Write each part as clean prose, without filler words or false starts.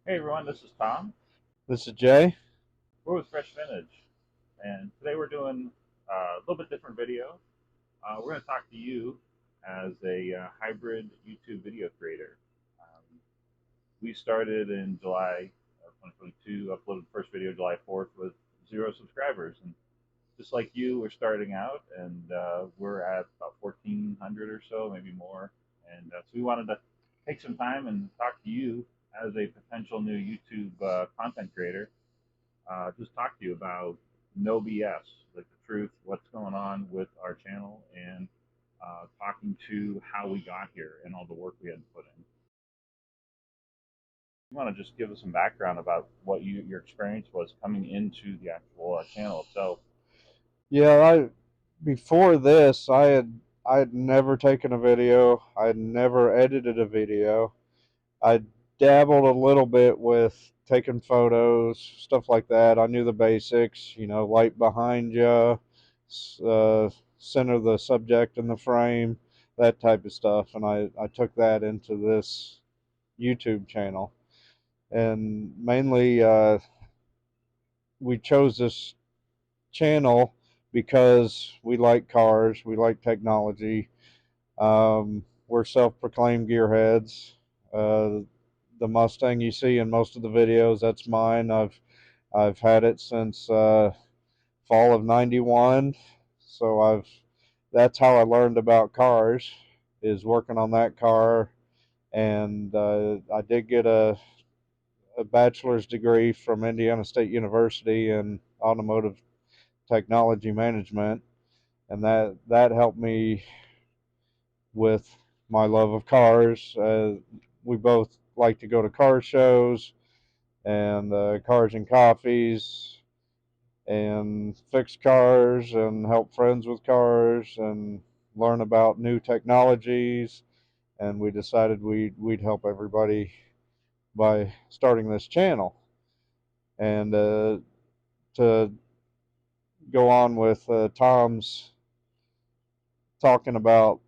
Hey everyone, this is Tom. This is Jay. We're with Fresh Vintage, and today we're doing a little bit different video. We're going to talk to you as a hybrid YouTube video creator. We started in July of 2022, uploaded the first video July 4th with 0 subscribers, and just like you, we're starting out, and we're at about 1,400 or so, maybe more. And so we wanted to take some time and talk to you as a potential new YouTube content creator, just talk to you about no BS, like the truth, what's going on with our channel, and talking to how we got here and all the work we had to put in. You want to just give us some background about what your experience was coming into the actual channel itself? Yeah, before this, I had never taken a video. I had never edited a video. I dabbled a little bit with taking photos, stuff like that. I knew the basics, light behind you, center the subject in the frame, that type of stuff. And I took that into this YouTube channel. And mainly, we chose this channel because we like cars, we like technology. We're self-proclaimed gearheads. Uh, the Mustang you see in most of the videos, that's mine. I've had it since fall of '91, so that's how I learned about cars, is working on that car. And I did get a bachelor's degree from Indiana State University in automotive technology management, and that helped me with my love of cars. We both like to go to car shows and cars and coffees and fix cars and help friends with cars and learn about new technologies. And we decided we'd help everybody by starting this channel. And to go on with Tom's talking about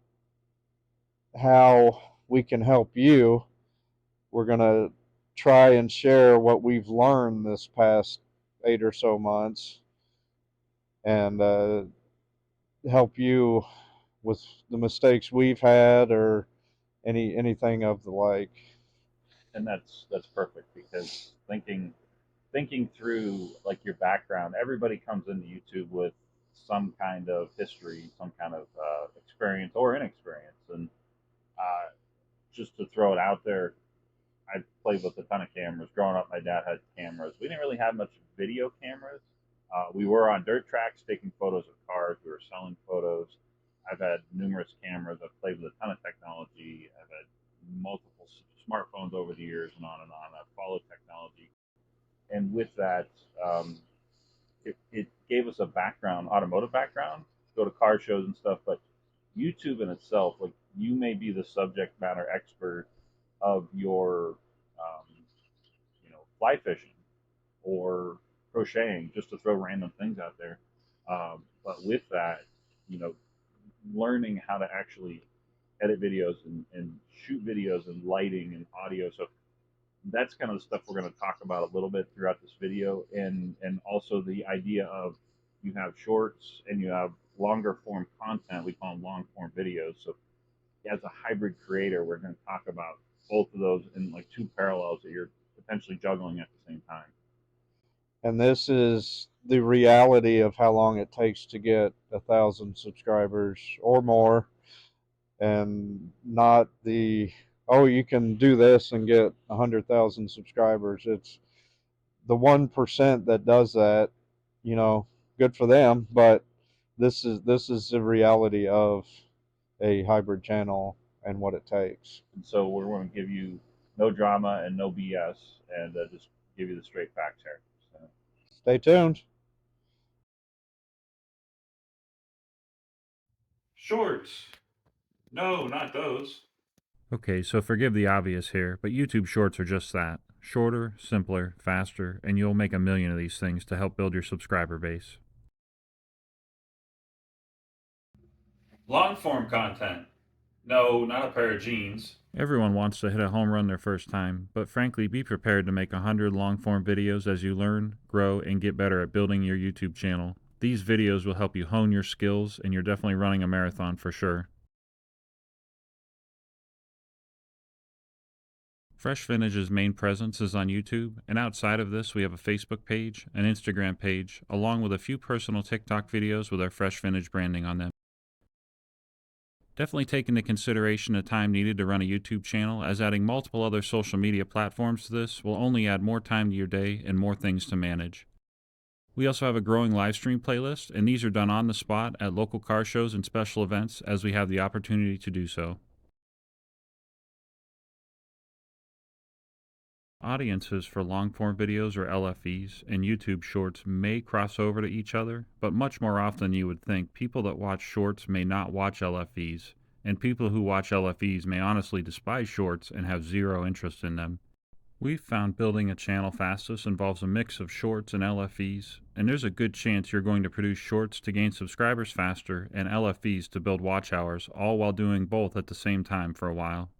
how we can help you, we're going to try and share what we've learned this past 8 or so months, and help you with the mistakes we've had, or anything of the like. And that's perfect because thinking through like your background, everybody comes into YouTube with some kind of history, some kind of experience or inexperience, and uh, just to throw it out there, I played with a ton of cameras. Growing up, my dad had cameras. We didn't really have much video cameras. We were on dirt tracks taking photos of cars. We were selling photos. I've had numerous cameras. I've played with a ton of technology. I've had multiple smartphones over the years and on and on. I've followed technology. And with that, it gave us a background, automotive background, go to car shows and stuff. But YouTube in itself, like you may be the subject matter expert of your um, fly fishing or crocheting, just to throw random things out there. But with that, you know, learning how to actually edit videos and shoot videos and lighting and audio. So that's kind of the stuff we're going to talk about a little bit throughout this video, and also the idea of you have shorts and you have longer form content. We call them long form videos. So as a hybrid creator, we're going to talk about both of those in like two parallels that you're potentially juggling at the same time. And this is the reality of how long it takes to get 1,000 subscribers or more, and not the, oh, you can do this and get 100,000 subscribers. It's the 1% that does that. you know Good for them, but this is the reality of a hybrid channel and what it takes. And so we're going to give you no drama and no BS, and just give you the straight facts here. So, Stay tuned. shorts. No, not those. Okay, so forgive the obvious here, but YouTube Shorts are just that. Shorter, simpler, faster, and you'll make a million of these things to help build your subscriber base. Long form content. No, not a pair of jeans. Everyone wants to hit a home run their first time, but frankly, be prepared to make 100 long-form videos as you learn, grow, and get better at building your YouTube channel. These videos will help you hone your skills, and you're definitely running a marathon for sure. Fresh Vintage's main presence is on YouTube, and outside of this, we have a Facebook page, an Instagram page, along with a few personal TikTok videos with our Fresh Vintage branding on them. Definitely take into consideration the time needed to run a YouTube channel, as adding multiple other social media platforms to this will only add more time to your day and more things to manage. We also have a growing live stream playlist, and these are done on the spot at local car shows and special events as we have the opportunity to do so. Audiences for long-form videos or LFVs and YouTube shorts may cross over to each other, but much more often than you would think, people that watch shorts may not watch LFVs, and people who watch LFVs may honestly despise shorts and have zero interest in them. We've found building a channel fastest involves a mix of shorts and LFVs, and there's a good chance you're going to produce shorts to gain subscribers faster and LFVs to build watch hours, all while doing both at the same time for a while.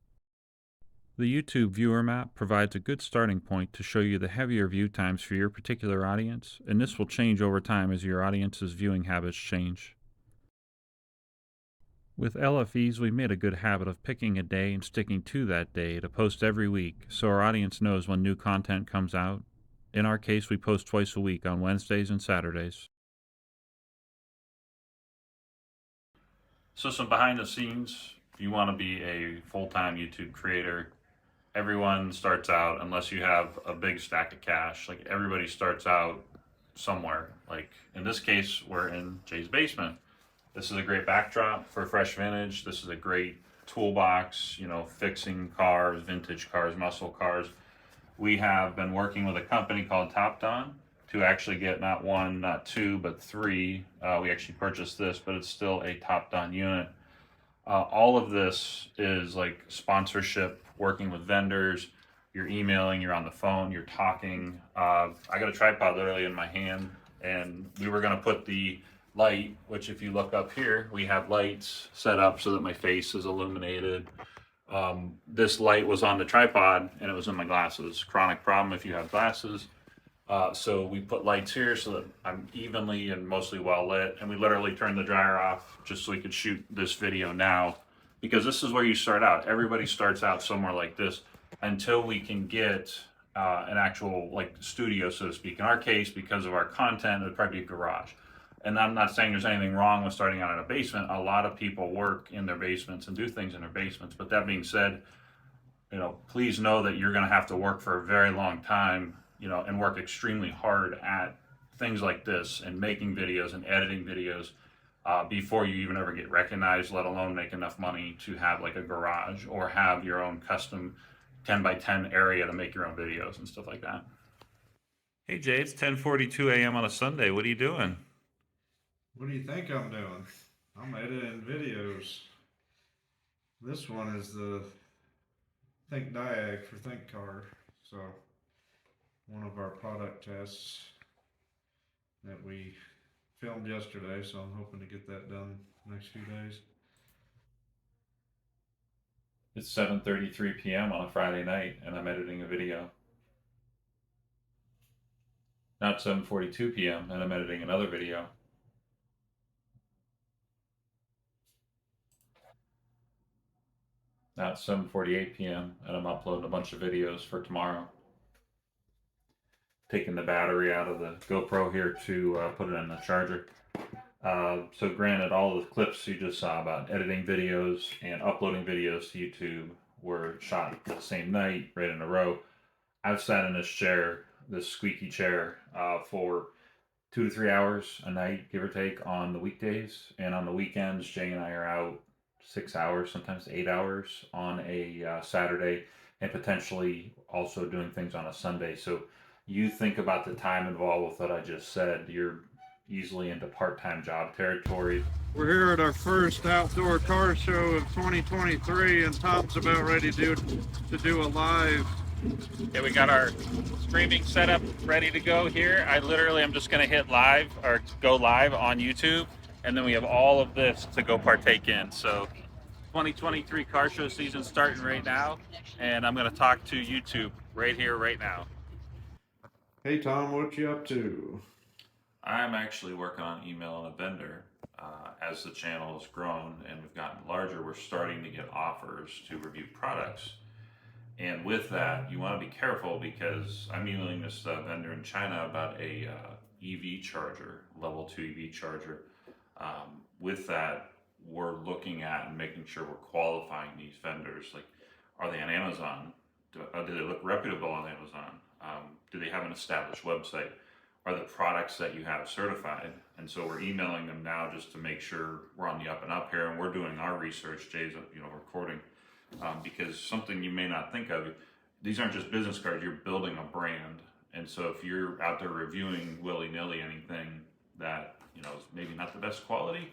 The YouTube viewer map provides a good starting point to show you the heavier view times for your particular audience, and this will change over time as your audience's viewing habits change. With LFEs, we made a good habit of picking a day and sticking to that day to post every week so our audience knows when new content comes out. In our case, we post twice a week on Wednesdays and Saturdays. So some behind the scenes, if you want to be a full-time YouTube creator, everyone starts out, unless you have a big stack of cash, like everybody starts out somewhere. Like in this case, we're in Jay's basement. This is a great backdrop for Fresh Vintage. This is a great toolbox, you know, fixing cars, vintage cars, muscle cars. We have been working with a company called Top Don to actually get not one, not two, but three. We actually purchased this, but it's still a Top Don unit. All of this is like sponsorship, working with vendors. You're emailing, you're on the phone, you're talking. I got a tripod literally in my hand, and we were going to put the light, which if you look up here, we have lights set up so that my face is illuminated. This light was on the tripod and it was in my glasses. Chronic problem if you have glasses. So we put lights here so that I'm evenly and mostly well lit, and we literally turned the dryer off just so we could shoot this video now, because this is where you start out. Everybody starts out somewhere like this until we can get an actual like studio, so to speak. In our case, because of our content, it would probably be a garage. And I'm not saying there's anything wrong with starting out in a basement. A lot of people work in their basements and do things in their basements. But that being said, you know, please know that you're going to have to work for a very long time, you know, and work extremely hard at things like this and making videos and editing videos before you even ever get recognized, let alone make enough money to have like a garage or have your own custom 10 by 10 area to make your own videos and stuff like that. Hey Jay, it's 10:42 a.m. on a Sunday. What are you doing? What do you think I'm doing? I'm editing videos. This one is the Think Diag for Think Car. So one of our product tests that we filmed yesterday, so I'm hoping to get that done next few days. It's 7:33 p.m. on a Friday night, and I'm editing a video. Now it's 7:42 p.m. and I'm editing another video. Now it's 7:48 p.m. and I'm uploading a bunch of videos for tomorrow. Taking the battery out of the GoPro here to put it in the charger. So granted, all the clips you just saw about editing videos and uploading videos to YouTube were shot the same night, right in a row. I've sat in this chair, this squeaky chair, for 2 to 3 hours a night, give or take, on the weekdays. And on the weekends, Jay and I are out 6 hours, sometimes 8 hours on a Saturday, and potentially also doing things on a Sunday. So you think about the time involved with what I just said, you're easily into part-time job territory. We're here at our first outdoor car show of 2023, and Tom's about ready to do a live. Okay, we got our streaming setup ready to go here. I literally am just going to hit live or go live on YouTube, and then we have all of this to go partake in. So 2023 car show season starting right now, and I'm going to talk to YouTube right here, right now. Hey Tom, what you up to? I'm actually working on emailing a vendor. As the channel has grown and we've gotten larger, we're starting to get offers to review products. And with that, you want to be careful because I'm emailing this vendor in China about a EV charger, level 2 EV charger. With that, we're looking at and making sure we're qualifying these vendors. Like, are they on Amazon? Do they look reputable on Amazon? Do they have an established website? Are the products that you have certified? And so we're emailing them now just to make sure we're on the up and up here, and we're doing our research. Jay's, recording, because something you may not think of. These aren't just business cards. You're building a brand, and so if you're out there reviewing willy nilly anything that is maybe not the best quality,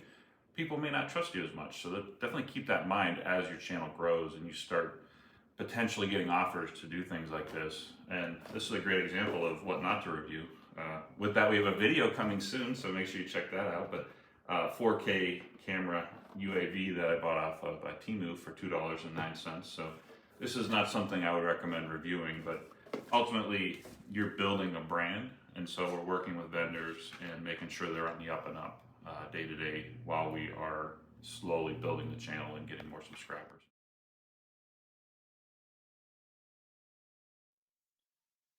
people may not trust you as much. So definitely keep that in mind as your channel grows and you start potentially getting offers to do things like this. And this is a great example of what not to review. With that, we have a video coming soon, so make sure you check that out. But 4K camera UAV that I bought off of Temu for $2.09. So this is not something I would recommend reviewing, but ultimately you're building a brand, and so we're working with vendors and making sure they're on the up and up day to day while we are slowly building the channel and getting more subscribers.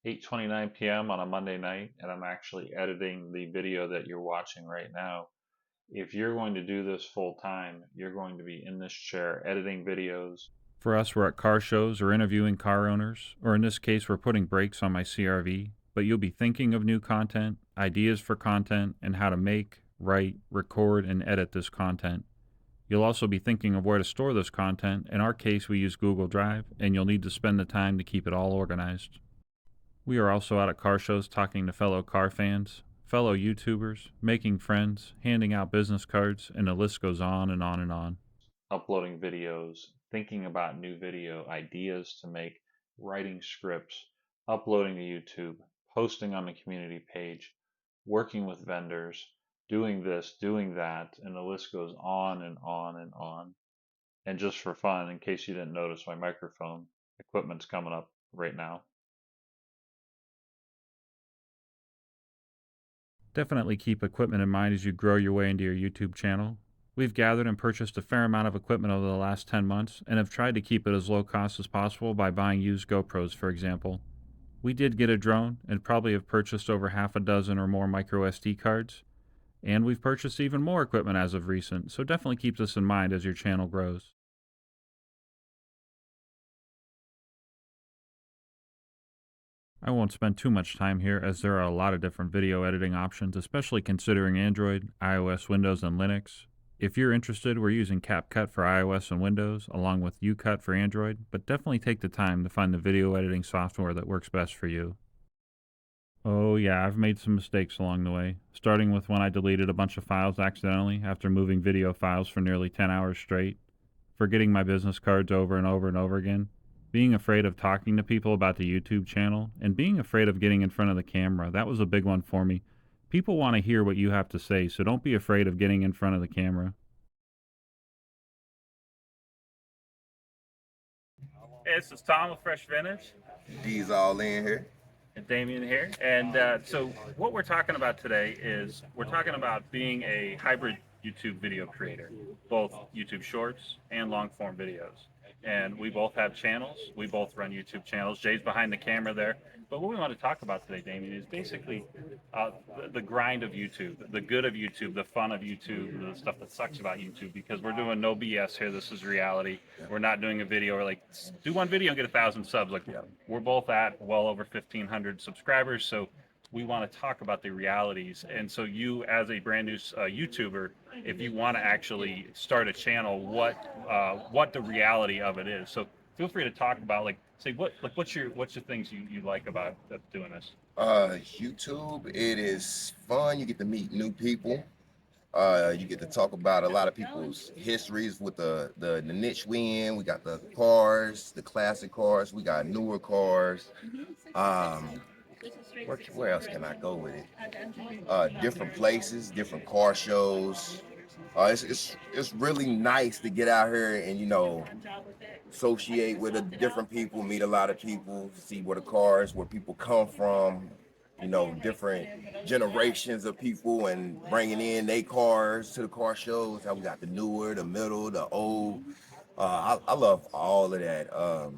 8:29 p.m. on a Monday night, and I'm actually editing the video that you're watching right now. If you're going to do this full time, you're going to be in this chair editing videos. For us, we're at car shows or interviewing car owners, or in this case, we're putting brakes on my CRV, but you'll be thinking of new content, ideas for content, and how to make, write, record, and edit this content. You'll also be thinking of where to store this content. In our case, we use Google Drive, and you'll need to spend the time to keep it all organized. We are also out at car shows talking to fellow car fans, fellow YouTubers, making friends, handing out business cards, and the list goes on and on and on. Uploading videos, thinking about new video ideas to make, writing scripts, uploading to YouTube, posting on the community page, working with vendors, doing this, doing that, and the list goes on and on and on. And just for fun, in case you didn't notice, my microphone equipment's coming up right now. Definitely keep equipment in mind as you grow your way into your YouTube channel. We've gathered and purchased a fair amount of equipment over the last 10 months and have tried to keep it as low cost as possible by buying used GoPros, for example. We did get a drone and probably have purchased over half a dozen or more micro SD cards. And we've purchased even more equipment as of recent, so definitely keep this in mind as your channel grows. I won't spend too much time here as there are a lot of different video editing options, especially considering Android, iOS, Windows, and Linux. If you're interested, we're using CapCut for iOS and Windows, along with UCut for Android, but definitely take the time to find the video editing software that works best for you. Oh yeah, I've made some mistakes along the way, starting with when I deleted a bunch of files accidentally after moving video files for nearly 10 hours straight, forgetting my business cards over and over and over again, being afraid of talking to people about the YouTube channel, and being afraid of getting in front of the camera. That was a big one for me. People want to hear what you have to say, so don't be afraid of getting in front of the camera. Hey, this is Tom with Fresh Vintage. D's all in here. And Damien here. And so what we're talking about today is we're talking about being a hybrid YouTube video creator, both YouTube Shorts and long form videos. And we both have channels. We both run YouTube channels. Jay's behind the camera there. But what we want to talk about today, Damien, is basically the grind of YouTube, the good of YouTube, the fun of YouTube, the stuff that sucks about YouTube, because we're doing no BS here. This is reality. We're not doing a video. We're like, do one video and get 1,000 subs. Like, we're both at well over 1,500 subscribers. So we want to talk about the realities. And so you, as a brand new YouTuber, if you want to actually start a channel, what the reality of it is. So feel free to talk about, like, say what's your things you like about doing this. YouTube, it is fun. You get to meet new people. You get to talk about a lot of people's histories with the niche we in. We got the cars, the classic cars. We got newer cars. Where else can I go with it? Different places, different car shows. It's really nice to get out here and associate with different people, meet a lot of people, see where people come from, different generations of people, and bringing in their cars to the car shows. How we got the newer, the middle, the old. I love all of that.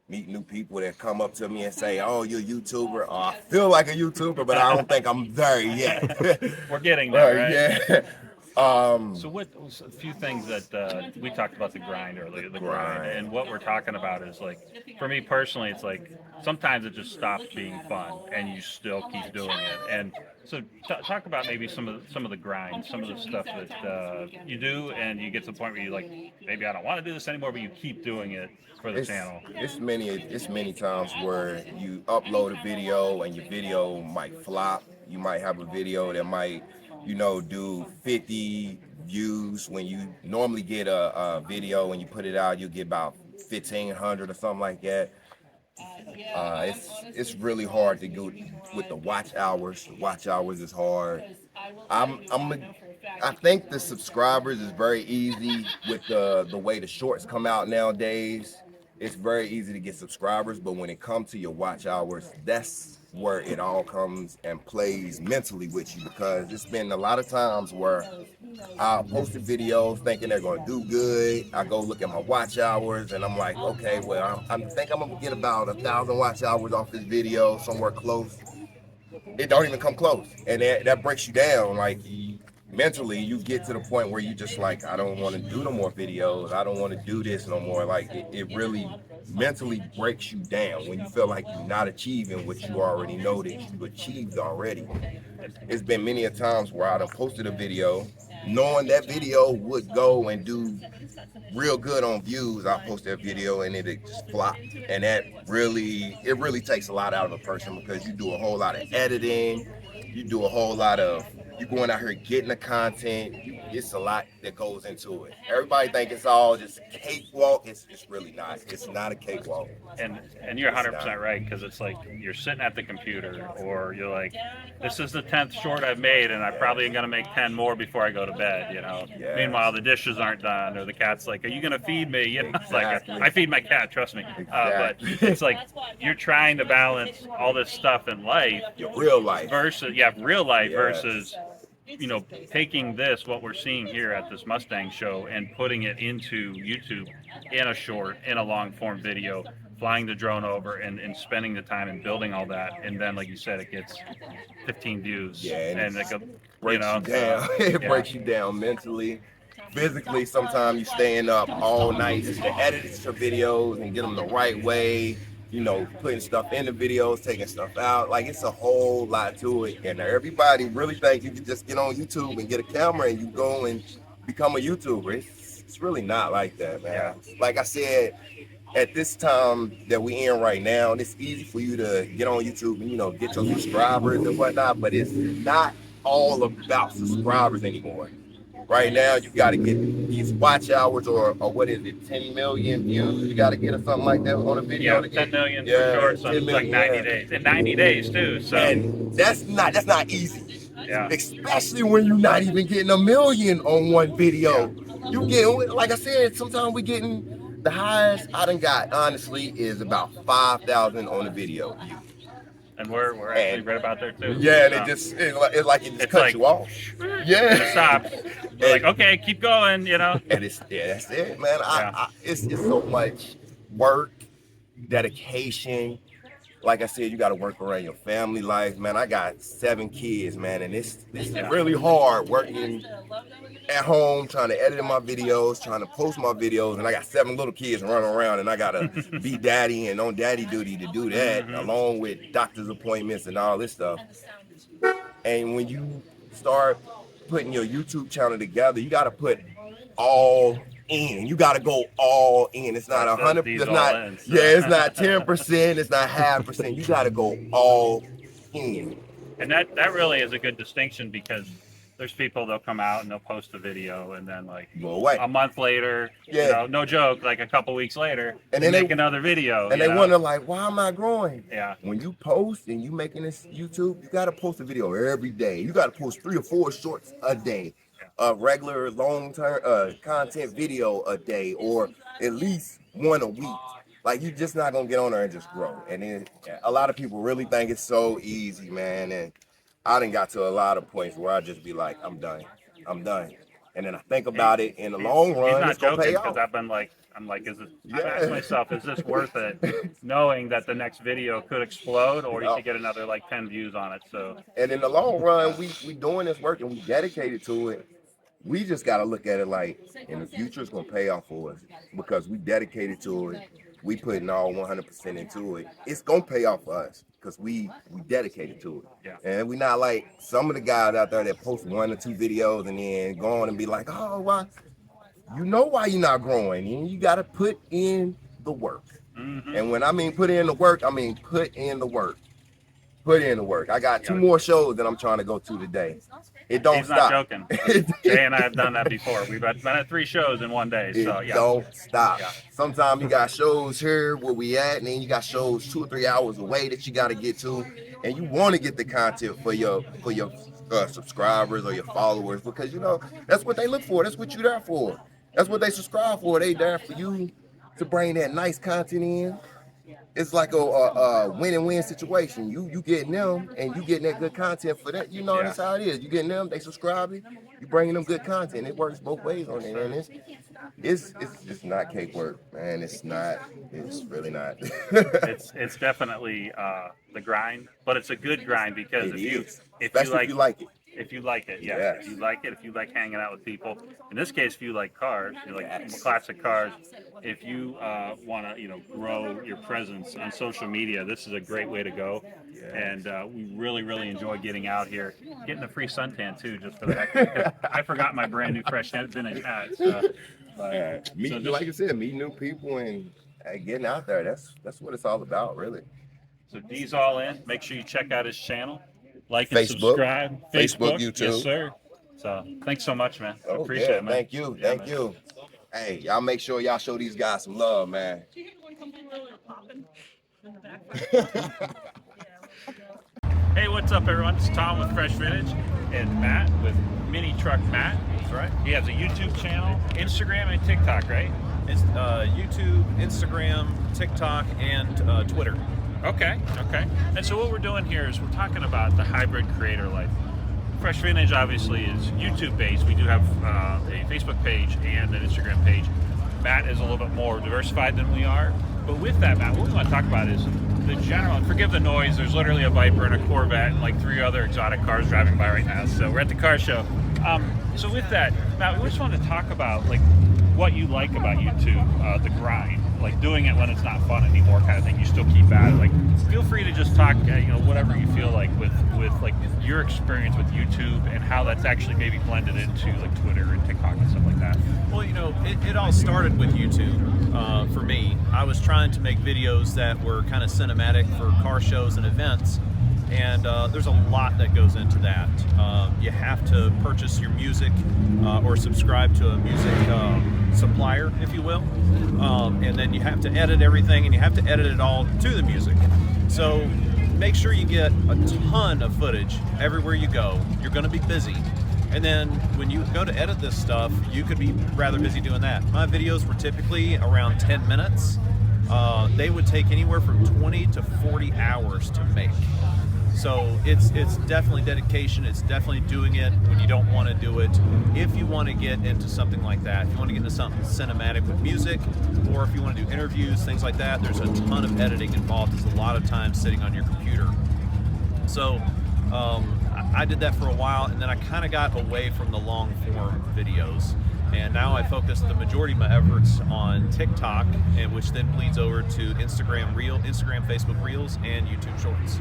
Meet new people that come up to me and say, "Oh, you're a YouTuber." I feel like a YouTuber, but I don't think I'm there yet. We're getting there, right? Yeah. So what a few things that we talked about the grind earlier, the grind, Grind. and what we're talking about is like, for me personally, it's like sometimes it just stops being fun, and you still keep doing it. And so talk about maybe some of the grind, some of the stuff that you do, and you get to the point where you like, maybe I don't want to do this anymore, but you keep doing it for the channel. It's many times where you upload a video and your video might flop. You might have a video that might do 50 views when you normally get a video and you put it out, you get about 1,500 or something like that. It's really hard to go with the watch hours. The watch hours is hard. I think the subscribers is very easy with the way the shorts come out nowadays. It's very easy to get subscribers, but when it comes to your watch hours, that's where it all comes and plays mentally with you, because it's been a lot of times where I posted videos thinking they're going to do good. I go look at my watch hours and I'm like, okay, well, I think I'm going to get about 1,000 watch hours off this video, somewhere close. It don't even come close. And that breaks you down. Like, mentally, you get to the point where you just like, I don't want to do no more videos. I don't want to do this no more. Like, it really mentally breaks you down when you feel like you're not achieving what you already know that you've achieved already. It's been many a times where I done posted a video knowing that video would go and do real good on views. I post that video and it just flopped, and it really takes a lot out of a person, because you do a whole lot of editing, you do a whole lot of you going out here getting the content. It's a lot that goes into it. Everybody think it's all just cakewalk. It's really not. It's not a cakewalk. And you're 100% right, because it's like you're sitting at the computer, or you're like, this is the 10th short I've made, and I probably am gonna make 10 more before I go to bed. Yes. Meanwhile, the dishes aren't done, or the cat's like, are you gonna feed me? Exactly. Like, I feed my cat, trust me. But Exactly. it's like you're trying to balance all this stuff in life, Your real life versus real life, Yes. versus taking what we're seeing here at this Mustang show and putting it into YouTube in a short, in a long form video, flying the drone over and spending the time and building all that. And then, like you said, it gets 15 views. Yeah, and it breaks you down. It breaks you down mentally, physically. Sometimes you staying up all night just to edit your videos and get them the right way. Putting stuff in the videos, taking stuff out. Like, it's a whole lot to it. And everybody really think you can just get on YouTube and get a camera and you go and become a YouTuber. It's really not like that, man. Yeah. Like I said, at this time that we in right now, it's easy for you to get on YouTube and, get your subscribers and whatnot, but it's not all about subscribers anymore. Right now, you got to get these watch hours, or what is it, 10 million views? You got to get or something like that on a video. Yeah, 10 million for shorts on like 90 days. In 90 days, too. So. And that's not easy. Yeah. Especially when you're not even getting 1 million on one video. Yeah. You get, like I said, sometimes we getting the highest I done got, honestly, is about 5,000 on a video. And we're actually right about there too. Yeah, and it's like it just cuts you off. Yeah, it stops. We're like, okay, keep going, And that's it, man. It's so much work, dedication. Like I said, you got to work around your family life, man. I got 7 kids, man, and it's really hard working at home, trying to edit my videos, trying to post my videos, and I got 7 little kids running around, and I gotta be daddy and on daddy duty to do that, along with doctor's appointments and all this stuff. And when you start putting your YouTube channel together, you gotta put all in. You gotta go all in. It's not 100. It's not. It's not 10%. It's not half percent. You gotta go all in. And that really is a good distinction, because there's people, they'll come out and they'll post a video, and then like go away. A month later, no joke, like a couple weeks later, and then they make another video. And they wonder, like, why am I growing? Yeah. When you post and you making this YouTube, you gotta post a video every day. You gotta post 3 or 4 shorts a day. a regular long-term content video a day, or at least one a week. Like, you just not gonna get on there and just grow. And then a lot of people really think it's so easy, man. And I done got to a lot of points where I just be like, I'm done. And then I think about it in the long run. He's not it's gonna joking, pay because off. I'm like, is it? I'm asking myself, is this worth it? Knowing that the next video could explode, or you could get another like 10 views on it. So. And in the long run, we doing this work and we dedicated to it. We just got to look at it like, in the future, it's going to pay off for us because we dedicated to it. We putting all 100% into it. It's going to pay off for us because we dedicated to it. Yeah. And we not like some of the guys out there that post 1 or 2 videos and then go on and be like, oh, why? You know why you're not growing. And you got to put in the work. Mm-hmm. And when I mean put in the work, I mean put in the work. Put in the work. I got 2 more shows that I'm trying to go to today. It don't He's stop. Not joking. Jay and I have done that before. We've been at 3 shows in one day. So It yeah. don't stop. Yeah. Sometimes you got shows here where we at, and then you got shows 2 or 3 hours away that you got to get to, and you want to get the content for your subscribers or your followers, because you know that's what they look for. That's what you there for. That's what they subscribe for. They there for you to bring that nice content in. It's like a win-and-win situation. You getting them, and you getting that good content for that. You know, that's how it is. You getting them, they subscribing, you bringing them good content. It works both ways on there, and it's not cake work, man. It's not. It's really not. it's definitely the grind, but it's a good grind, because if you like it. If you like it, yes. Yes. If you like it, if you like hanging out with people. In this case, if you like cars, you like classic cars. If you want to, grow your presence on social media, this is a great way to go. Yes. And we really, really enjoy getting out here, getting a free suntan too, just for the heck of it. I forgot my brand new fresh vintage hat. Like I said, meeting new people and getting out there. That's what it's all about, really. So D's all in. Make sure you check out his channel. Like and Facebook, subscribe. Facebook, YouTube. Yes, sir. So thanks so much, man. I appreciate it, man. Thank you. Thank you. Hey, y'all make sure y'all show these guys some love, man. Hey, what's up, everyone? It's Tom with Fresh Vintage and Matt with Mini Truck Matt. That's right. He has a YouTube channel, Instagram, and TikTok, right? It's YouTube, Instagram, TikTok, and Twitter. Okay. And so what we're doing here is we're talking about the hybrid creator life. Fresh Vintage obviously is YouTube based. We do have a Facebook page and an Instagram page. Matt is a little bit more diversified than we are. But with that, Matt, what we want to talk about is the general, and forgive the noise, there's literally a Viper and a Corvette and like 3 other exotic cars driving by right now. So we're at the car show. So with that, Matt, we just want to talk about like what you like about YouTube, the grind, like doing it when it's not fun anymore kind of thing. You still keep at it. Like, feel free to just talk, whatever you feel like with like your experience with YouTube and how that's actually maybe blended into like Twitter and TikTok and stuff like that. Well, it all started with YouTube. For me, I was trying to make videos that were kind of cinematic for car shows and events. And there's a lot that goes into that. You have to purchase your music or subscribe to a music supplier, if you will. And then you have to edit everything, and you have to edit it all to the music. So make sure you get a ton of footage everywhere you go. You're going to be busy. And then when you go to edit this stuff, you could be rather busy doing that. My videos were typically around 10 minutes. They would take anywhere from 20 to 40 hours to make. So it's definitely dedication. It's definitely doing it when you don't want to do it. If you want to get into something like that, if you want to get into something cinematic with music, or if you want to do interviews, things like that, there's a ton of editing involved. There's a lot of time sitting on your computer. So I did that for a while, and then I kind of got away from the long form videos. And now I focus the majority of my efforts on TikTok, and which then bleeds over to Instagram, Facebook Reels, and YouTube Shorts.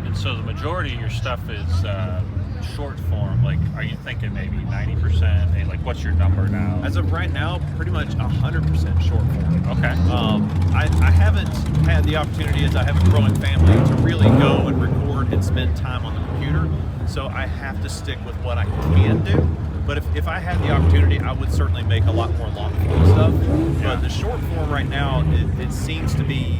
And so the majority of your stuff is short form. Like, are you thinking maybe 90%? Hey, like, what's your number now? As of right now, pretty much 100% short form. Okay. I haven't had the opportunity, as I have a growing family, to really go and record and spend time on the computer. So I have to stick with what I can do. But if I had the opportunity, I would certainly make a lot more long form stuff. But the short form right now, it seems to be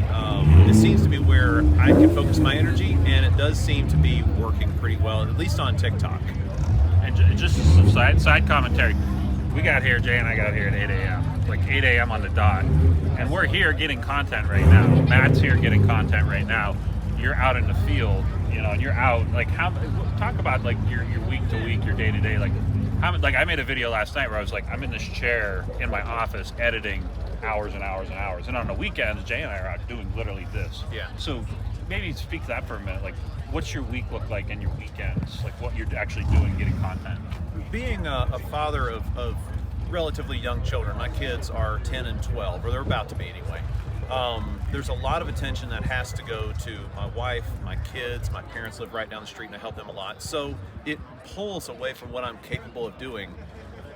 where I can focus my energy, and it does seem to be working pretty well, at least on TikTok. And just some side commentary. We got here, Jay and I got here at 8 a.m. Like 8 a.m. on the dot, and we're here getting content right now. Matt's here getting content right now. You're out in the field, you know, and you're out. Like, how? Talk about like your week to week, your day to day. Like, like I made a video last night where I was like, I'm in this chair in my office editing hours and hours and hours, and on the weekends, Jay and I are out doing literally this. Yeah. So maybe speak to that for a minute. Like, what's your week look like and your weekends? Like, what you're actually doing, getting content. Being a father of relatively young children, my kids are 10 and 12, or they're about to be anyway. There's a lot of attention that has to go to my wife, my kids. My parents live right down the street and I help them a lot. So it pulls away from what I'm capable of doing.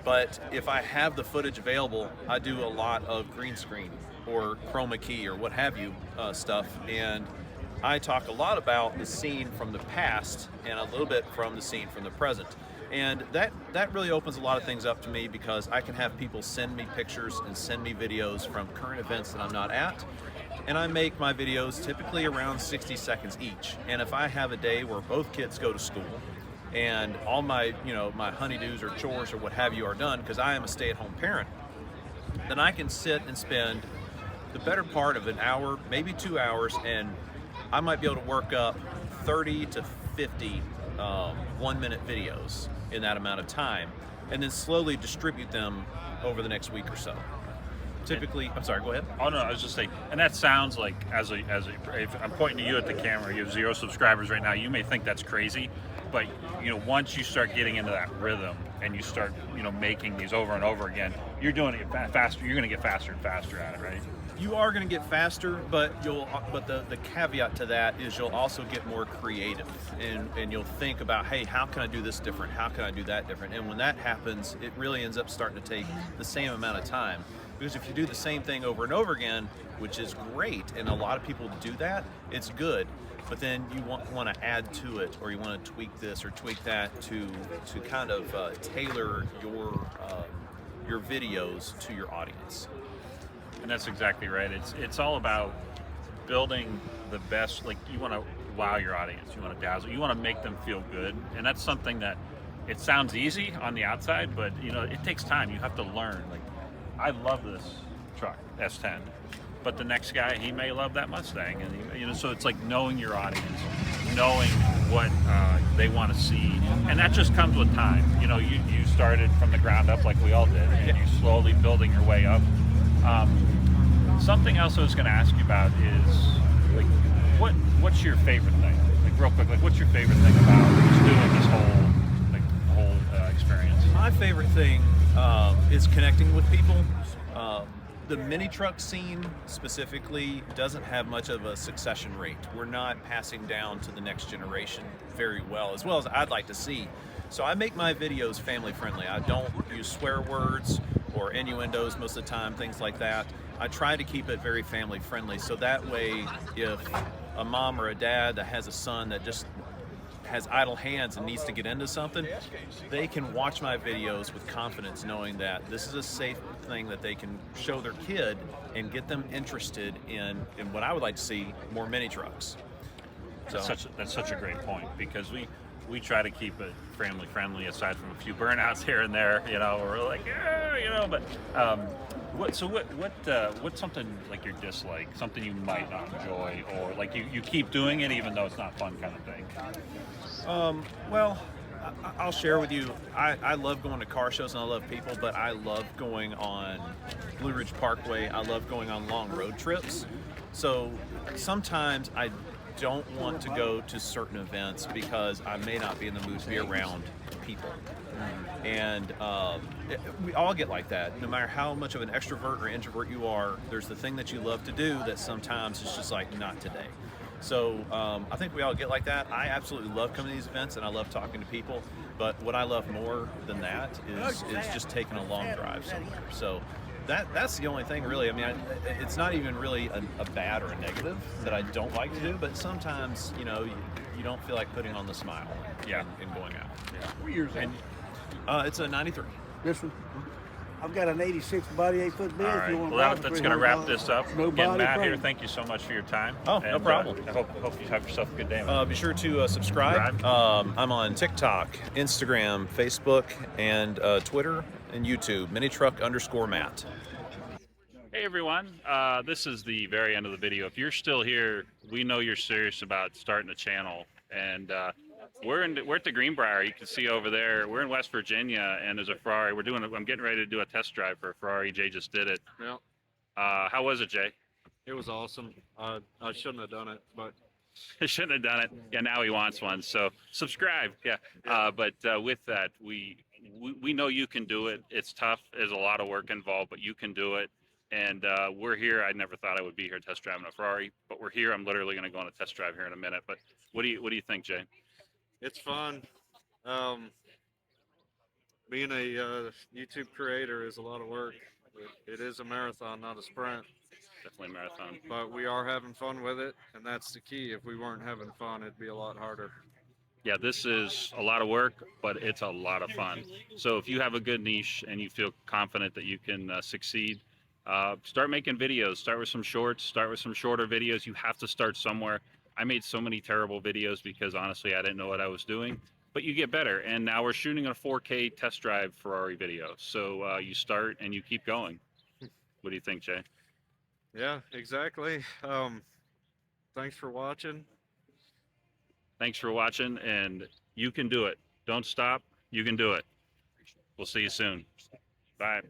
But if I have the footage available, I do a lot of green screen or chroma key or what have you stuff. And I talk a lot about the scene from the past and a little bit from the scene from the present. And that really opens a lot of things up to me, because I can have people send me pictures and send me videos from current events that I'm not at. And I make my videos typically around 60 seconds each. And if I have a day where both kids go to school and all my, my honeydews or chores or what have you are done, because I am a stay-at-home parent, then I can sit and spend the better part of an hour, maybe 2 hours, and I might be able to work up 30 to 50 1-minute videos in that amount of time, and then slowly distribute them over the next week or so. Typically, I'm sorry, go ahead. Oh no, I was just saying, and that sounds like, if I'm pointing to you at the camera, you have 0 subscribers right now, you may think that's crazy, but once you start getting into that rhythm and you start, making these over and over again, you're doing it faster, you're going to get faster and faster at it, right? You are going to get faster, but the caveat to that is you'll also get more creative, and you'll think about, hey, how can I do this different? How can I do that different? And when that happens, it really ends up starting to take the same amount of time. Because if you do the same thing over and over again, which is great, and a lot of people do that, it's good. But then you want to add to it, or you want to tweak this or tweak that to kind of tailor your videos to your audience. And that's exactly right. It's all about building the best. Like, you want to wow your audience, you want to dazzle, you want to make them feel good, and that's something that it sounds easy on the outside, but it takes time. You have to learn. Like, I love this truck S10, but the next guy, he may love that Mustang, and so it's like knowing your audience, knowing what they want to see, and that just comes with time. You started from the ground up like we all did, and you slowly building your way up. Something else I was going to ask you about is, like, what's your favorite thing? Like, real quick, like, what's your favorite thing about just doing this whole experience? My favorite thing is connecting with people. The mini truck scene specifically doesn't have much of a succession rate. We're not passing down to the next generation very well as I'd like to see. So I make my videos family friendly. I don't use swear words or innuendos most of the time, things like that. I try to keep it very family friendly, so that way if a mom or a dad that has a son that just has idle hands and needs to get into something, they can watch my videos with confidence, knowing that this is a safe thing that they can show their kid and get them interested in what I would like to see, more mini trucks. So That's such a great point, because we try to keep it family friendly, aside from a few burnouts here and there, we're like, but what's something like your dislike, something you might not enjoy, or like you keep doing it even though it's not fun, kind of thing? Well, I'll share with you, I love going to car shows and I love people, but I love going on Blue Ridge Parkway. I love going on long road trips. So sometimes I don't want to go to certain events because I may not be in the mood to be around people. And we all get like that. No matter how much of an extrovert or introvert you are, there's the thing that you love to do that sometimes is just like, not today. So I think we all get like that. I absolutely love coming to these events and I love talking to people, but what I love more than that is just taking a long drive somewhere. So that's the only thing, really. I mean, it's not even really a bad or a negative that I don't like to do, but sometimes, you don't feel like putting on the smile and going out. Yeah. What year's that? It's a 93. This one? I've got an 86 body 8-foot bed. All If right. you want Well, to that's going to wrap this up. No Again, body Matt here, frame. thank you so much for your time. Oh, no problem. I hope you have yourself a good day, man. Be sure to subscribe. I'm on TikTok, Instagram, Facebook, and Twitter and YouTube. Minitruck_Matt. Hey everyone, this is the very end of the video. If you're still here, we know you're serious about starting a channel, and we're at the Greenbrier. You can see over there. We're in West Virginia, and there's a Ferrari. I'm getting ready to do a test drive for a Ferrari. Jay just did it. Yeah, How was it, Jay? it was awesome. I shouldn't have done it, but I shouldn't have done it. Yeah, now he wants one. So subscribe. Yeah. But with that, we know you can do it. It's tough. There's a lot of work involved, but you can do it. And we're here. I never thought I would be here test driving a Ferrari, but we're here. I'm literally going to go on a test drive here in a minute. But what do you think, Jay? it's fun. Being a YouTube creator is a lot of work. It is a marathon, not a sprint, Definitely a marathon. but we are having fun with it, and that's the key. If we weren't having fun, it'd be a lot harder. Yeah, this is a lot of work, but it's a lot of fun. So if you have a good niche and you feel confident that you can succeed, start making videos. Start with some shorts. Start with some shorter videos. You have to start somewhere. I made so many terrible videos because honestly I didn't know what I was doing. But you get better, and now we're shooting a 4K test drive Ferrari video. So you start and you keep going. What do you think, Jay? Yeah, exactly. Thanks for watching. Thanks for watching, and you can do it. Don't stop. You can do it. We'll see you soon. Bye.